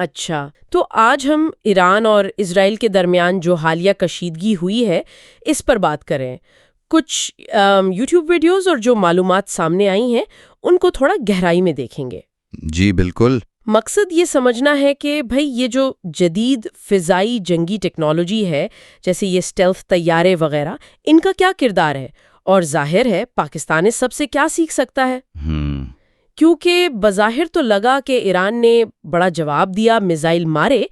اچھا، تو آج ہم ایران اور اسرائیل کے درمیان جو حالیہ کشیدگی ہوئی ہے اس پر بات کریں. کچھ یوٹیوب ویڈیوز اور جو معلومات سامنے آئی ہیں ان کو تھوڑا گہرائی میں دیکھیں گے. جی بالکل. مقصد یہ سمجھنا ہے کہ بھئی یہ جو جدید فضائی جنگی ٹیکنالوجی ہے جیسے یہ اسٹیلتھ طیارے وغیرہ، ان کا کیا کردار ہے، اور ظاہر ہے پاکستان اس سب سے کیا سیکھ سکتا ہے. کیونکہ بظاہر تو لگا کہ ایران نے بڑا جواب دیا، میزائل مارے،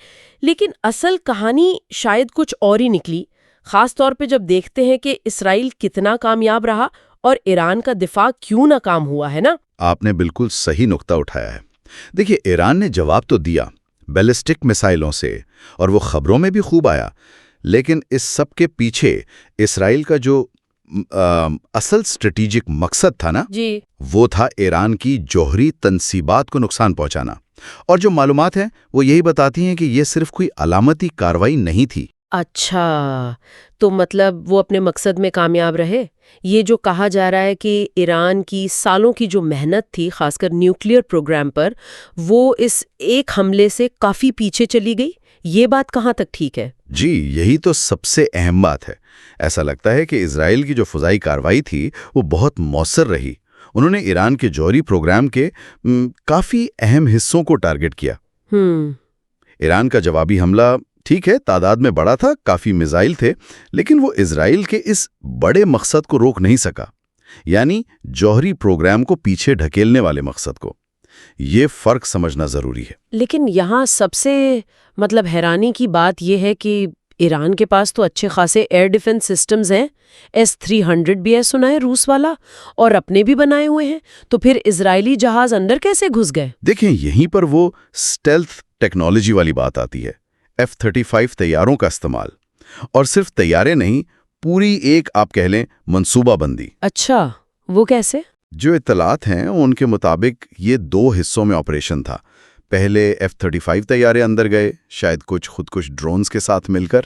لیکن اصل کہانی شاید کچھ اور ہی نکلی، خاص طور پہ جب دیکھتے ہیں کہ اسرائیل کتنا کامیاب رہا اور ایران کا دفاع کیوں ناکام ہوا ہے نا. آپ نے بالکل صحیح نقطہ اٹھایا ہے. دیکھیے، ایران نے جواب تو دیا بیلسٹک میسائلوں سے، اور وہ خبروں میں بھی خوب آیا، لیکن اس سب کے پیچھے اسرائیل کا جو اصل اسٹریٹجک مقصد تھا نا، جی، وہ تھا ایران کی جوہری تنصیبات کو نقصان پہنچانا. اور جو معلومات ہیں وہ یہی بتاتی ہیں کہ یہ صرف کوئی علامتی کارروائی نہیں تھی. اچھا، تو مطلب وہ اپنے مقصد میں کامیاب رہے. یہ جو کہا جا رہا ہے کہ ایران کی سالوں کی جو محنت تھی خاص کر نیوکلیئر پروگرام پر، وہ اس ایک حملے سے کافی پیچھے چلی گئی، یہ بات کہاں تک ٹھیک ہے؟ جی، یہی تو سب سے اہم بات ہے. ایسا لگتا ہے کہ اسرائیل کی جو فضائی کارروائی تھی وہ بہت مؤثر رہی. انہوں نے ایران کے جوہری پروگرام کے کافی اہم حصوں کو ٹارگٹ کیا. ایران کا جوابی حملہ ٹھیک ہے تعداد میں بڑا تھا، کافی میزائل تھے، لیکن وہ اسرائیل کے اس بڑے مقصد کو روک نہیں سکا، یعنی جوہری پروگرام کو پیچھے ڈھکیلنے والے مقصد کو. یہ فرق سمجھنا ضروری ہے. لیکن یہاں سب سے حیرانی کی بات یہ ہے کہ ایران کے پاس تو اچھے خاصے ایئر ڈیفنس سسٹمز ہیں، S-300 بھی ہے سنا ہے روس والا، اور اپنے بھی بنائے ہوئے ہیں، تو پھر اسرائیلی جہاز اندر کیسے گھس گئے؟ دیکھیں، یہیں پر وہ اسٹیلتھ ٹیکنالوجی والی بات آتی ہے. F-35 طیاروں کا استعمال، اور صرف طیارے نہیں، پوری ایک آپ کہہ لیں منصوبہ بندی. اچھا، وہ کیسے؟ جو اطلاعات ہیں ان کے مطابق یہ 2 حصوں میں آپریشن تھا. پہلے F-35 طیارے اندر گئے، شاید خود کش ڈرونز کے ساتھ مل کر،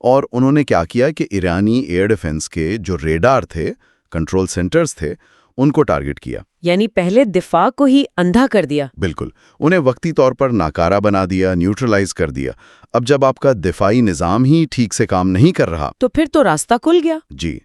اور انہوں نے کیا کیا کہ ایرانی ایئر ڈیفنس کے جو ریڈار تھے، کنٹرول سینٹرز تھے، ان کو ٹارگٹ کیا. یعنی پہلے دفاع کو ہی اندھا کر دیا. بالکل، انہیں وقتی طور پر ناکارہ بنا دیا، نیوٹرلائز کر دیا. اب جب آپ کا دفاعی نظام ہی ٹھیک سے کام نہیں کر رہا تو پھر تو راستہ کھل گیا. جی،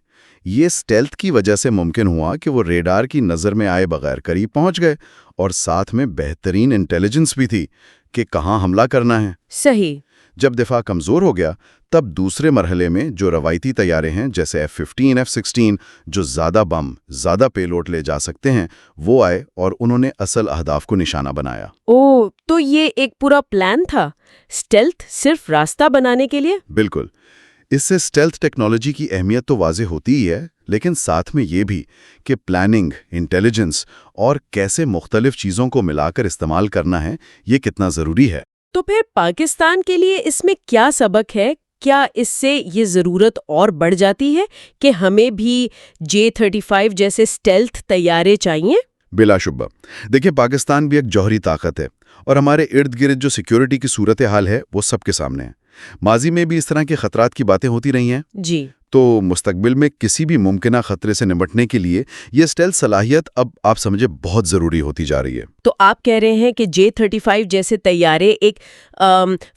یہ اسٹیلتھ کی وجہ سے ممکن ہوا کہ وہ ریڈار کی نظر میں آئے بغیر قریب پہنچ گئے، اور ساتھ میں بہترین انٹیلیجنس بھی تھی کہ کہاں حملہ کرنا ہے. صحیح. جب دفاع کمزور ہو گیا تب دوسرے مرحلے میں جو روایتی طیارے ہیں جیسے F-15 F-16 جو زیادہ بم، زیادہ پے لوڈ لے جا سکتے ہیں، وہ آئے اور انہوں نے اصل اہداف کو نشانہ بنایا. تو یہ ایک پورا پلان تھا، اسٹیلتھ صرف راستہ بنانے کے لیے؟ بالکل. اس سے اسٹیلتھ ٹیکنالوجی کی اہمیت تو واضح ہوتی ہی ہے، لیکن ساتھ میں یہ بھی کہ پلاننگ، انٹیلیجنس اور کیسے مختلف چیزوں کو ملا کر استعمال کرنا ہے، یہ کتنا ضروری ہے. تو پھر پاکستان کے لیے اس میں کیا سبق ہے؟ کیا اس سے یہ ضرورت اور بڑھ جاتی ہے کہ ہمیں بھی J-35 جیسے اسٹیلتھ طیارے چاہیے؟ بلا شبہ. دیکھیں، پاکستان بھی ایک جوہری طاقت ہے، اور ہمارے ارد گرد جو سیکیورٹی کی صورتحال ہے وہ سب کے سامنے ہے. ماضی میں بھی اس طرح کے خطرات کی باتیں ہوتی رہی ہیں. جی. تو مستقبل میں کسی بھی ممکنہ خطرے سے نمٹنے کے لیے یہ اسٹیلتھ صلاحیت اب آپ سمجھے بہت ضروری ہوتی جا رہی ہے. تو آپ کہہ رہے ہیں کہ J-35 جیسے طیارے ایک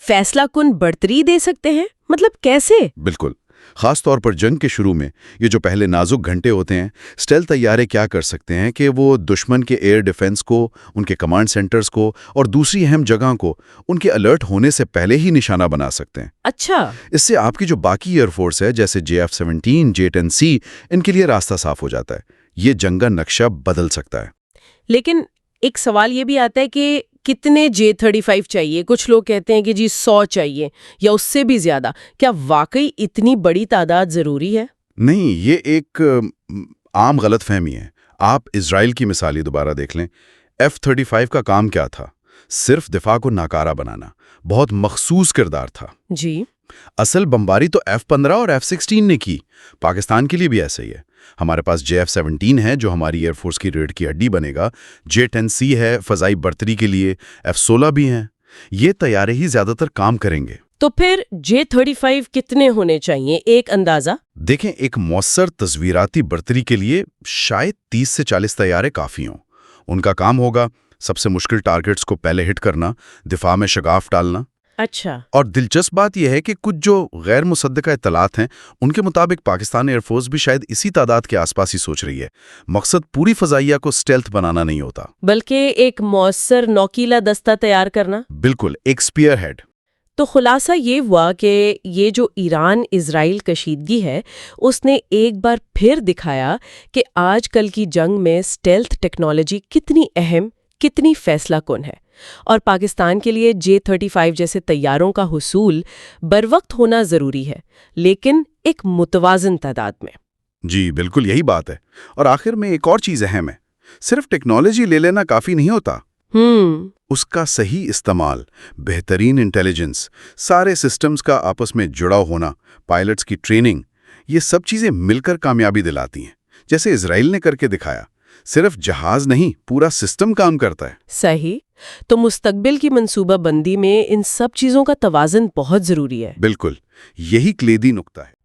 فیصلہ کن بڑھتری دے سکتے ہیں؟ مطلب کیسے؟ بالکل. خاص طور پر جنگ کے شروع میں یہ جو پہلے نازک گھنٹے ہوتے ہیں، اسٹیلتھ طیارے کیا کر سکتے ہیں کہ وہ دشمن کے ایئر ڈیفنس کو، ان کے کمانڈ سینٹرز کو اور دوسری اہم جگہوں کو ان کے الرٹ ہونے سے پہلے ہی نشانہ بنا سکتے ہیں. اچھا. اس سے آپ کی جو باقی ایئر فورس ہے جیسے JF-17 J-10C، ان کے لیے راستہ صاف ہو جاتا ہے. یہ جنگ کا نقشہ بدل سکتا ہے. لیکن ایک سوال یہ بھی آتا ہے کہ کتنے J-35 چاہیے؟ کچھ لوگ کہتے ہیں کہ 100 چاہیے یا اس سے بھی زیادہ. کیا واقعی اتنی بڑی تعداد ضروری ہے؟ نہیں، یہ ایک عام غلط فہمی ہے. آپ اسرائیل کی مثال ہی دوبارہ دیکھ لیں. F-35 کا کام کیا تھا؟ صرف دفاع کو ناکارہ بنانا. بہت مخصوص کردار تھا. جی. اصل بمباری تو F-15 اور F-16 نے کی. پاکستان کے لیے بھی ایسا ہی ہے. ہمارے پاس JF-17 ہے جو ہماری ایئر فورس کی ریڑھ کی ہڈی بنے گا. J-10C ہے فضائی برتری کے لیے. F-16 بھی ہیں. یہ طیارے ہی زیادہ تر کام کریں گے. تو پھر J-35 کتنے ہونے چاہیے؟ ایک اندازہ. دیکھیں، ایک مؤثر تصویراتی برتری کے لیے شاید 30 سے 40 طیارے کافی ہوں. ان کا کام ہوگا سب سے مشکل ٹارگٹس کو پہلے ہٹ کرنا، دفاع میں شگاف ڈالنا۔ اچھا، اور دلچسپ بات یہ ہے کہ کچھ جو غیر مصدقہ اطلاعات ہیں ان کے مطابق پاکستان ایئر فورس بھی شاید اسی تعداد کے آس پاس ہی سوچ رہی ہے۔ مقصد پوری فضائیہ کو اسٹیلتھ بنانا نہیں ہوتا، بلکہ ایک مؤثر نوکیلا دستہ تیار کرنا۔ بالکل ایک اسپیئر ہیڈ۔ تو خلاصہ یہ ہوا کہ یہ جو ایران اسرائیل کشیدگی ہے اس نے ایک بار پھر دکھایا کہ آج کل کی جنگ میں اسٹیلتھ ٹیکنالوجی کتنی اہم، کتنی فیصلہ کن ہے، اور پاکستان کے لیے J-35 جیسے طیاروں کا حصول بروقت ہونا ضروری ہے، لیکن ایک متوازن تعداد میں۔ جی بالکل یہی بات ہے۔ اور آخر میں ایک اور چیز اہم ہے، صرف ٹیکنالوجی لے لینا کافی نہیں ہوتا، اس کا صحیح استعمال، بہترین انٹیلیجنس، سارے سسٹمز کا آپس میں جڑا ہونا، پائلٹس کی ٹریننگ، یہ سب چیزیں مل کر کامیابی دلاتی ہیں، جیسے اسرائیل نے کر کے دکھایا۔ صرف جہاز نہیں، پورا سسٹم کام کرتا ہے۔ صحیح۔ تو مستقبل کی منصوبہ بندی میں ان سب چیزوں کا توازن بہت ضروری ہے۔ بالکل، یہی کلیدی نقطہ ہے۔